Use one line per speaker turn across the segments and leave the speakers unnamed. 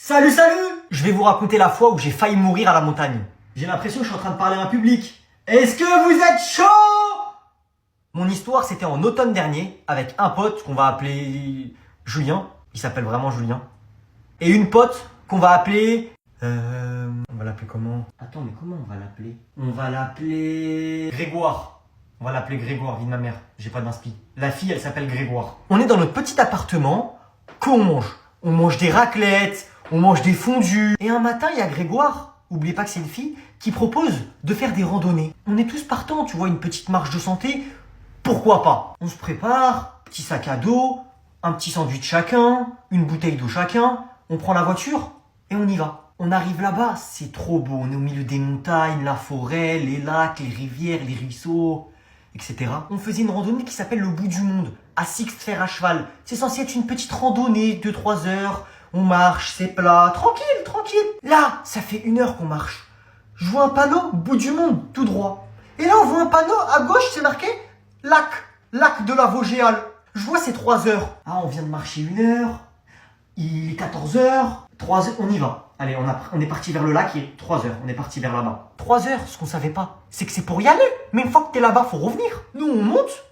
Salut, salut! Je vais vous raconter la fois où j'ai failli mourir à la montagne. J'ai l'impression que je suis en train de parler à un public. Est-ce que vous êtes chaud? Mon histoire, c'était en automne dernier, avec un pote qu'on va appeler Julien. Il s'appelle vraiment Julien. Et une pote qu'on va appeler... On va l'appeler comment? Attends, mais comment on va l'appeler? On va l'appeler... Grégoire. On va l'appeler Grégoire, vie de ma mère. J'ai pas d'inspi. La fille, elle s'appelle Grégoire. On est dans notre petit appartement. Qu'on mange? On mange des raclettes, on mange des fondus. Et un matin, il y a Grégoire, oubliez pas que c'est une fille, qui propose de faire des randonnées. On est tous partants, tu vois, une petite marche de santé. Pourquoi pas? On se prépare, petit sac à dos, un petit sandwich chacun, une bouteille d'eau chacun. On prend la voiture et on y va. On arrive là-bas, c'est trop beau. On est au milieu des montagnes, la forêt, les lacs, les rivières, les ruisseaux, etc. On faisait une randonnée qui s'appelle le bout du monde, à Sixte Fer à cheval. C'est censé être une petite randonnée de 3 heures. On marche, c'est plat, tranquille, tranquille. Là, ça fait 1 heure qu'on marche. Je vois un panneau, bout du monde, tout droit. Et là, on voit un panneau, à gauche, c'est marqué lac, lac de la Vosgéale. Je vois, c'est 3 heures. Ah, on vient de marcher 1 heure. Il est 14 heures. 3 heures, on y va. Allez, on est parti vers le lac, il est 3 heures. On est parti vers là-bas. 3 heures, ce qu'on savait pas, c'est que c'est pour y aller. Mais une fois que t'es là-bas, faut revenir. Nous, on monte.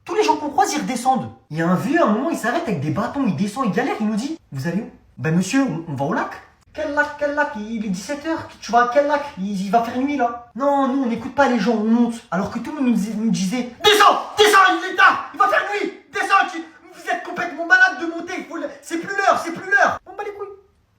Tous les gens qu'on croise, ils redescendent. Il y a un vieux, à un moment, il s'arrête avec des bâtons, il descend, il galère, il nous dit: vous allez où? Ben monsieur, on va au lac. Quel lac, quel lac? Il est 17h, tu vas à quel lac? Il va faire nuit là. Non, nous on n'écoute pas les gens, on monte. Alors que tout le monde nous disait: descends, descends, il est tard, il va faire nuit, descends, vous êtes complètement malade de monter, c'est plus l'heure, c'est plus l'heure. On bat les couilles.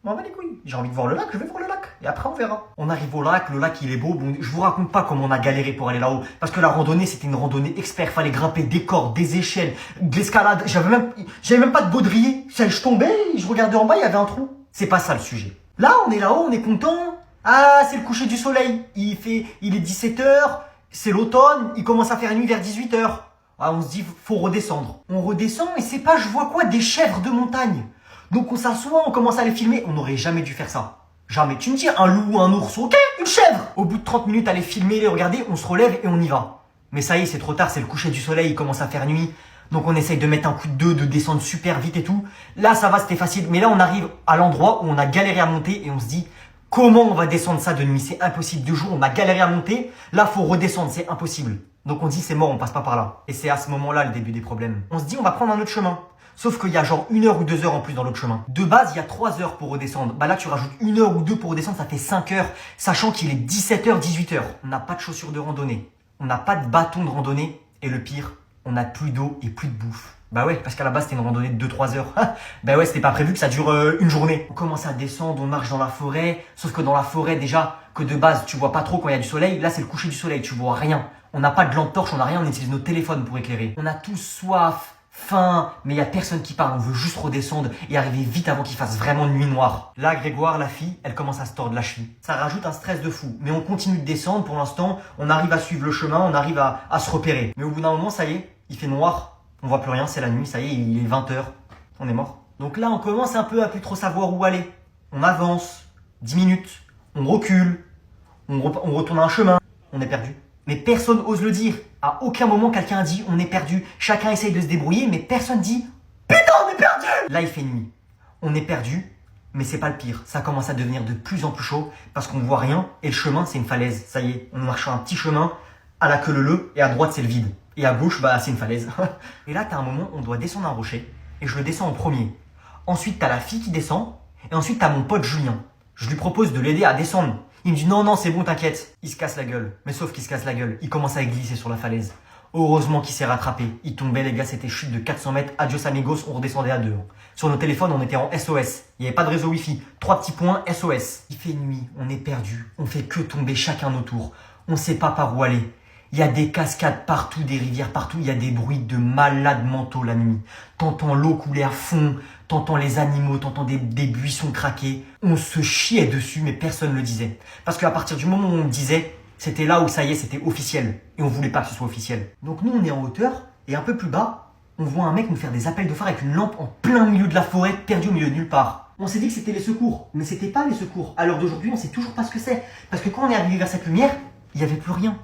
On bat les couilles. J'ai envie de voir le lac, je vais voir le lac. Et après on verra. On arrive au lac il est beau. Bon, je vous raconte pas comment on a galéré pour aller là-haut. Parce que la randonnée, c'était une randonnée expert. Fallait grimper des cordes, des échelles, de l'escalade. J'avais même pas de baudrier. Je tombais, je regardais en bas, il y avait un trou. C'est pas ça le sujet. Là, on est là-haut, on est content. Ah, c'est le coucher du soleil. Il est 17h, c'est l'automne, il commence à faire nuit vers 18h. Ah, on se dit, faut redescendre. On redescend et c'est pas, je vois quoi, des chèvres de montagne. Donc on s'assoit, on commence à les filmer. On n'aurait jamais dû faire ça. Jamais. Tu me dis un loup, un ours, ok, une chèvre. Au bout de 30 minutes, à les filmer, les regarder, on se relève et on y va. Mais ça y est, c'est trop tard, c'est le coucher du soleil, il commence à faire nuit. Donc on essaye de mettre un coup de 2, de descendre super vite et tout. Là, ça va, c'était facile. Mais là, on arrive à l'endroit où on a galéré à monter et on se dit: comment on va descendre ça de nuit? C'est impossible. 2 jours, on a galéré à monter. Là, faut redescendre, c'est impossible. Donc on dit: c'est mort, on passe pas par là. Et c'est à ce moment-là le début des problèmes. On se dit: on va prendre un autre chemin. Sauf qu'il y a genre 1 heure ou 2 heures en plus dans l'autre chemin. De base, il y a 3 heures pour redescendre. Bah là, tu rajoutes 1 heure ou 2 pour redescendre, ça fait 5 heures. Sachant qu'il est 17h, 18h. On n'a pas de chaussures de randonnée. On n'a pas de bâton de randonnée. Et le pire, on n'a plus d'eau et plus de bouffe. Bah ouais, parce qu'à la base, c'était une randonnée de 2-3 heures. Bah ouais, c'était pas prévu que ça dure une journée. On commence à descendre, on marche dans la forêt. Sauf que dans la forêt, déjà, que de base, tu vois pas trop quand il y a du soleil. Là, c'est le coucher du soleil, tu vois rien. On n'a pas de lampe torche, on n'a rien, on utilise nos téléphones pour éclairer. On a tous soif, faim, mais il y a personne qui parle. On veut juste redescendre et arriver vite avant qu'il fasse vraiment nuit noire. Là, Grégoire, la fille, elle commence à se tordre la cheville. Ça rajoute un stress de fou. Mais on continue de descendre. Pour l'instant, on arrive à suivre le chemin, on arrive à se repérer. Mais au bout d'un moment, ça y est, il fait noir. On voit plus rien, c'est la nuit, ça y est, il est 20h. On est mort. Donc là, on commence un peu à plus trop savoir où aller. On avance, 10 minutes, on recule, on retourne un chemin. On est perdu. Mais personne ose le dire. À aucun moment, quelqu'un a dit: on est perdu. Chacun essaye de se débrouiller, mais personne dit: putain, on est perdu. Là, il fait nuit. On est perdu, mais c'est pas le pire. Ça commence à devenir de plus en plus chaud parce qu'on voit rien et le chemin, c'est une falaise. Ça y est, on marche sur un petit chemin à la queue leu et à droite, c'est le vide. Et à gauche, bah, c'est une falaise. Et là, t'as un moment, on doit descendre un rocher et je le descends en premier. Ensuite, t'as la fille qui descend et ensuite, t'as mon pote Julien. Je lui propose de l'aider à descendre. Il me dit: non, non, c'est bon, t'inquiète. Il se casse la gueule. Mais sauf qu'il se casse la gueule, il commence à glisser sur la falaise. Heureusement qu'il s'est rattrapé. Il tombait, les gars, c'était chute de 400 mètres. Adios amigos, on redescendait à 2. Sur nos téléphones, on était en SOS. Il n'y avait pas de réseau Wi-Fi. 3 petits points, SOS. Il fait nuit, on est perdu. On fait que tomber chacun nos tours. On sait pas par où aller. Il y a des cascades partout, des rivières partout. Il y a des bruits de malades mentaux la nuit. T'entends l'eau couler à fond. T'entends les animaux, t'entends des buissons craquer. On se chiait dessus, mais personne ne le disait. Parce qu'à partir du moment où on le disait, c'était là où ça y est, c'était officiel. Et on voulait pas que ce soit officiel. Donc nous, on est en hauteur, et un peu plus bas, on voit un mec nous faire des appels de phare avec une lampe en plein milieu de la forêt, perdu au milieu de nulle part. On s'est dit que c'était les secours, mais c'était pas les secours. À l'heure d'aujourd'hui, on sait toujours pas ce que c'est. Parce que quand on est arrivé vers cette lumière, il y avait plus rien.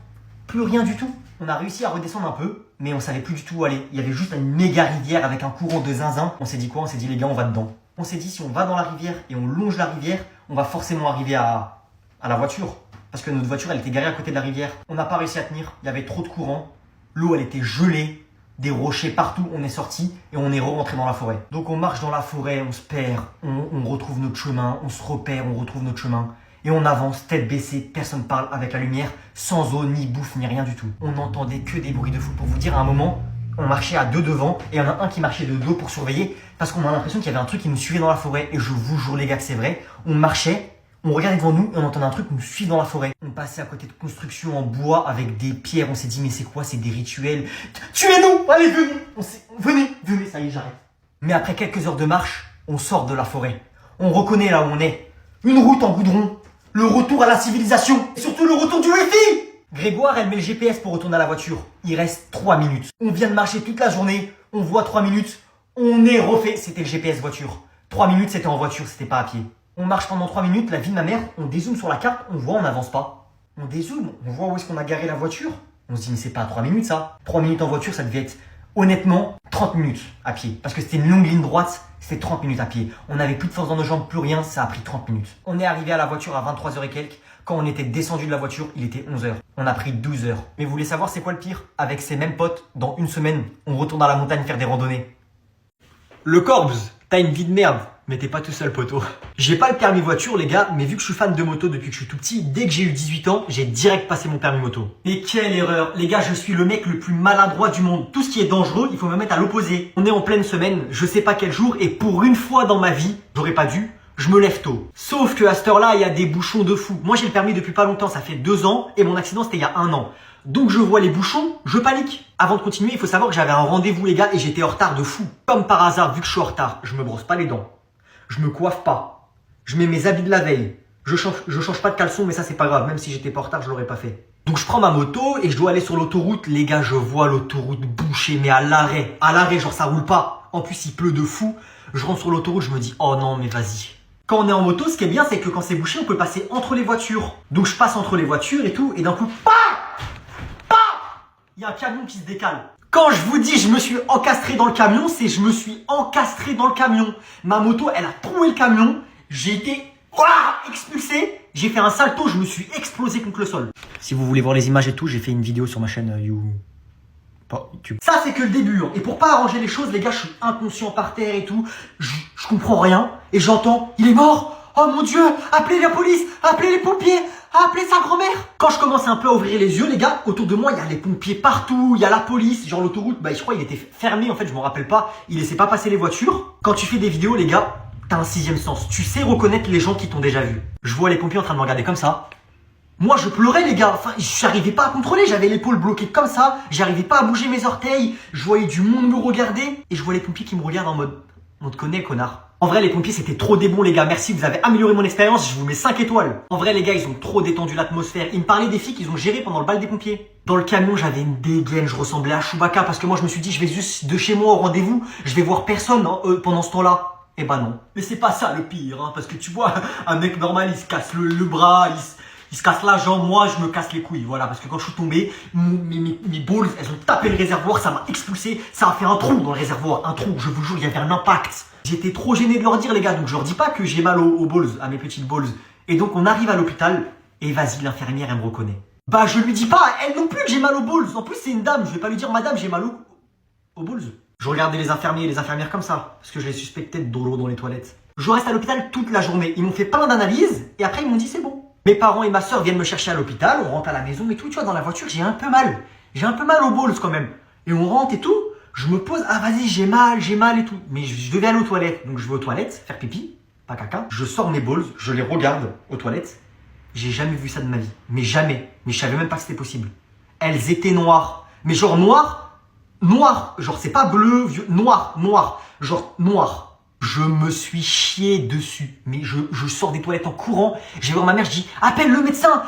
Plus rien du tout. On a réussi à redescendre un peu, mais on savait plus du tout où aller. Il y avait juste une méga rivière avec un courant de zinzin. On s'est dit quoi? On s'est dit: les gars, on va dedans. On s'est dit, si on va dans la rivière et on longe la rivière, on va forcément arriver à la voiture. Parce que notre voiture, elle était garée à côté de la rivière. On n'a pas réussi à tenir, il y avait trop de courant. L'eau, elle était gelée, des rochers partout. On est sorti et on est rentré dans la forêt. Donc on marche dans la forêt, on se perd, on retrouve notre chemin, on se repère, on retrouve notre chemin. Et on avance, tête baissée, personne parle avec la lumière, sans eau, ni bouffe, ni rien du tout. On n'entendait que des bruits de fou. Pour vous dire, à un moment, on marchait à deux devant et il y en a un qui marchait de dos pour surveiller parce qu'on a l'impression qu'il y avait un truc qui nous suivait dans la forêt. Et je vous jure les gars que c'est vrai, on marchait, on regardait devant nous et on entendait un truc nous suivre dans la forêt. On passait à côté de constructions en bois avec des pierres, on s'est dit mais c'est quoi, c'est des rituels. Tuez-nous, allez venez, venez, ça y est j'arrête. Mais après quelques heures de marche, on sort de la forêt. On reconnaît là où on est. Une route en goudron. Le retour à la civilisation. Et surtout le retour du Wi-Fi. Grégoire, elle met le GPS pour retourner à la voiture. Il reste 3 minutes. On vient de marcher toute la journée. On voit 3 minutes. On est refait. C'était le GPS voiture. 3 minutes, c'était en voiture, c'était pas à pied. On marche pendant 3 minutes, la vie de ma mère, on dézoome sur la carte, on voit, on n'avance pas. On dézoome, on voit où est-ce qu'on a garé la voiture. On se dit, mais c'est pas 3 minutes ça. 3 minutes en voiture, ça devait être honnêtement 30 minutes à pied. Parce que c'était une longue ligne droite, c'était 30 minutes à pied. On n'avait plus de force dans nos jambes, plus rien, ça a pris 30 minutes. On est arrivé à la voiture à 23h et quelques. Quand on était descendu de la voiture, il était 11h. On a pris 12 heures. Mais vous voulez savoir c'est quoi le pire? Avec ces mêmes potes, dans une semaine, on retourne à la montagne faire des randonnées. Le Corbs, t'as une vie de merde. Mais t'es pas tout seul, poteau. J'ai pas le permis voiture, les gars, mais vu que je suis fan de moto depuis que je suis tout petit, dès que j'ai eu 18 ans, j'ai direct passé mon permis moto. Et quelle erreur. Les gars, je suis le mec le plus maladroit du monde. Tout ce qui est dangereux, il faut me mettre à l'opposé. On est en pleine semaine, je sais pas quel jour, et pour une fois dans ma vie, j'aurais pas dû, je me lève tôt. Sauf que à cette heure-là, il y a des bouchons de fou. Moi, j'ai le permis depuis pas longtemps, ça fait 2 ans, et mon accident, c'était il y a 1 an. Donc je vois les bouchons, je panique. Avant de continuer, il faut savoir que j'avais un rendez-vous, les gars, et j'étais en retard de fou. Comme par hasard, vu que je suis en retard, je me brosse pas les dents. Je me coiffe pas. Je mets mes habits de la veille. Je change pas de caleçon, mais ça c'est pas grave. Même si j'étais pas en retard, je l'aurais pas fait. Donc je prends ma moto et je dois aller sur l'autoroute. Les gars, je vois l'autoroute bouchée, mais à l'arrêt. À l'arrêt, genre ça roule pas. En plus, il pleut de fou. Je rentre sur l'autoroute, je me dis, oh non, mais vas-y. Quand on est en moto, ce qui est bien, c'est que quand c'est bouché, on peut passer entre les voitures. Donc je passe entre les voitures et tout. Et d'un coup, il y a un camion qui se décale. Quand je vous dis je me suis encastré dans le camion, c'est je me suis encastré dans le camion. Ma moto, elle a troué le camion. J'ai été expulsé. J'ai fait un salto, je me suis explosé contre le sol. Si vous voulez voir les images et tout, j'ai fait une vidéo sur ma chaîne YouTube. Ça, c'est que le début. Hein. Et pour pas arranger les choses, les gars, je suis inconscient par terre et tout. Je comprends rien. Et j'entends, il est mort. Oh mon Dieu, appelez la police, appelez les pompiers, appelez sa grand-mère. Quand je commence un peu à ouvrir les yeux, les gars, autour de moi, il y a les pompiers partout, il y a la police, genre l'autoroute, je crois il était fermé, en fait, je me rappelle pas, il laissait pas passer les voitures. Quand tu fais des vidéos, les gars, t'as un 6e sens. Tu sais reconnaître les gens qui t'ont déjà vu. Je vois les pompiers en train de me regarder comme ça. Moi, je pleurais, les gars. Enfin, j'arrivais pas à contrôler. J'avais l'épaule bloquée comme ça. J'arrivais pas à bouger mes orteils. Je voyais du monde me regarder. Et je vois les pompiers qui me regardent en mode, on te connaît, connard. En vrai, les pompiers, c'était trop des bons, les gars. Merci, vous avez amélioré mon expérience. Je vous mets 5 étoiles. En vrai, les gars, ils ont trop détendu l'atmosphère. Ils me parlaient des filles qu'ils ont gérées pendant le bal des pompiers. Dans le camion, j'avais une dégaine. Je ressemblais à Chewbacca parce que moi, je me suis dit, je vais juste de chez moi au rendez-vous. Je vais voir personne pendant ce temps-là. Eh ben non. Mais c'est pas ça le pire, hein, parce que tu vois, un mec normal, il se casse le bras, il se casse la jambe. Moi, je me casse les couilles. Voilà, parce que quand je suis tombé, mes balls, elles ont tapé le réservoir. Ça m'a expulsé. Ça a fait un trou dans le réservoir. Un trou, je vous jure, il y avait un impact. J'étais trop gêné de leur dire, les gars, donc je leur dis pas que j'ai mal aux balls, à mes petites balls. Et donc on arrive à l'hôpital, et vas-y, l'infirmière, elle me reconnaît. Bah je lui dis pas, elle non plus, que j'ai mal aux balls. En plus, c'est une dame, je vais pas lui dire, madame, j'ai mal aux balls. Je regardais les infirmiers et les infirmières comme ça, parce que je les suspectais de dolo dans les toilettes. Je reste à l'hôpital toute la journée. Ils m'ont fait plein d'analyses, et après ils m'ont dit, c'est bon. Mes parents et ma soeur viennent me chercher à l'hôpital, on rentre à la maison et tout, tu vois, dans la voiture, j'ai un peu mal. J'ai un peu mal aux balls quand même. Et on rentre et tout. Je me pose, ah vas-y, j'ai mal et tout. Mais je devais aller aux toilettes. Donc je vais aux toilettes, faire pipi, pas caca. Je sors mes balls, je les regarde aux toilettes. J'ai jamais vu ça de ma vie. Mais jamais. Mais je savais même pas que c'était possible. Elles étaient noires. Mais genre noir. Genre c'est pas bleu, vieux, noir. Genre noir. Je me suis chié dessus. Mais je sors des toilettes en courant. Je vais voir ma mère, je dis, appelle le médecin.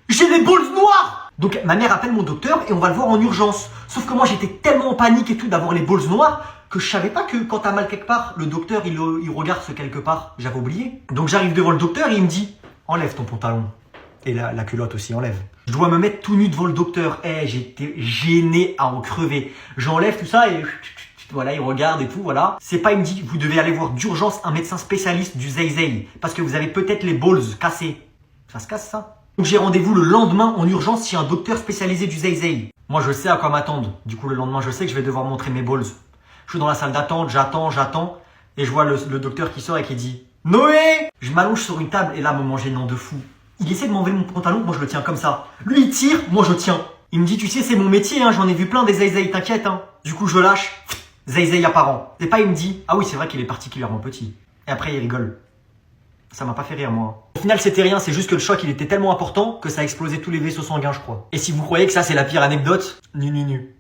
J'ai les balls noires. Donc ma mère appelle mon docteur et on va le voir en urgence. Sauf que moi j'étais tellement en panique et tout d'avoir les balls noirs que je savais pas que quand t'as mal quelque part, le docteur il regarde ce quelque part. J'avais oublié. Donc j'arrive devant le docteur et il me dit, enlève ton pantalon. Et la culotte aussi, enlève. Je dois me mettre tout nu devant le docteur. J'étais gêné à en crever. J'enlève tout ça et Voilà, il regarde et tout, voilà. C'est pas, il me dit, vous devez aller voir d'urgence un médecin spécialiste du zay parce que vous avez peut-être les balls cassés. Ça se casse, ça? Donc j'ai rendez-vous le lendemain en urgence chez un docteur spécialisé du zay. Moi, je sais à quoi m'attendre. Du coup, le lendemain, je sais que je vais devoir montrer mes balls. Je suis dans la salle d'attente, j'attends. Et je vois le docteur qui sort et qui dit « Noé !» Je m'allonge sur une table et là, me gênant de fou. Il essaie de m'enlever mon pantalon, moi je le tiens comme ça. Lui, il tire, moi je tiens. Il me dit « Tu sais, c'est mon métier, hein, j'en ai vu plein des zay, t'inquiète. Hein. » Du coup, je lâche. Zay apparent. C'est pas, il me dit « Ah oui, c'est vrai qu'il est particulièrement petit. » Et après, il rigole. Ça m'a pas fait rire, moi. Au final, c'était rien, c'est juste que le choc, il était tellement important que ça a explosé tous les vaisseaux sanguins, je crois. Et si vous croyez que ça, c'est la pire anecdote, nu.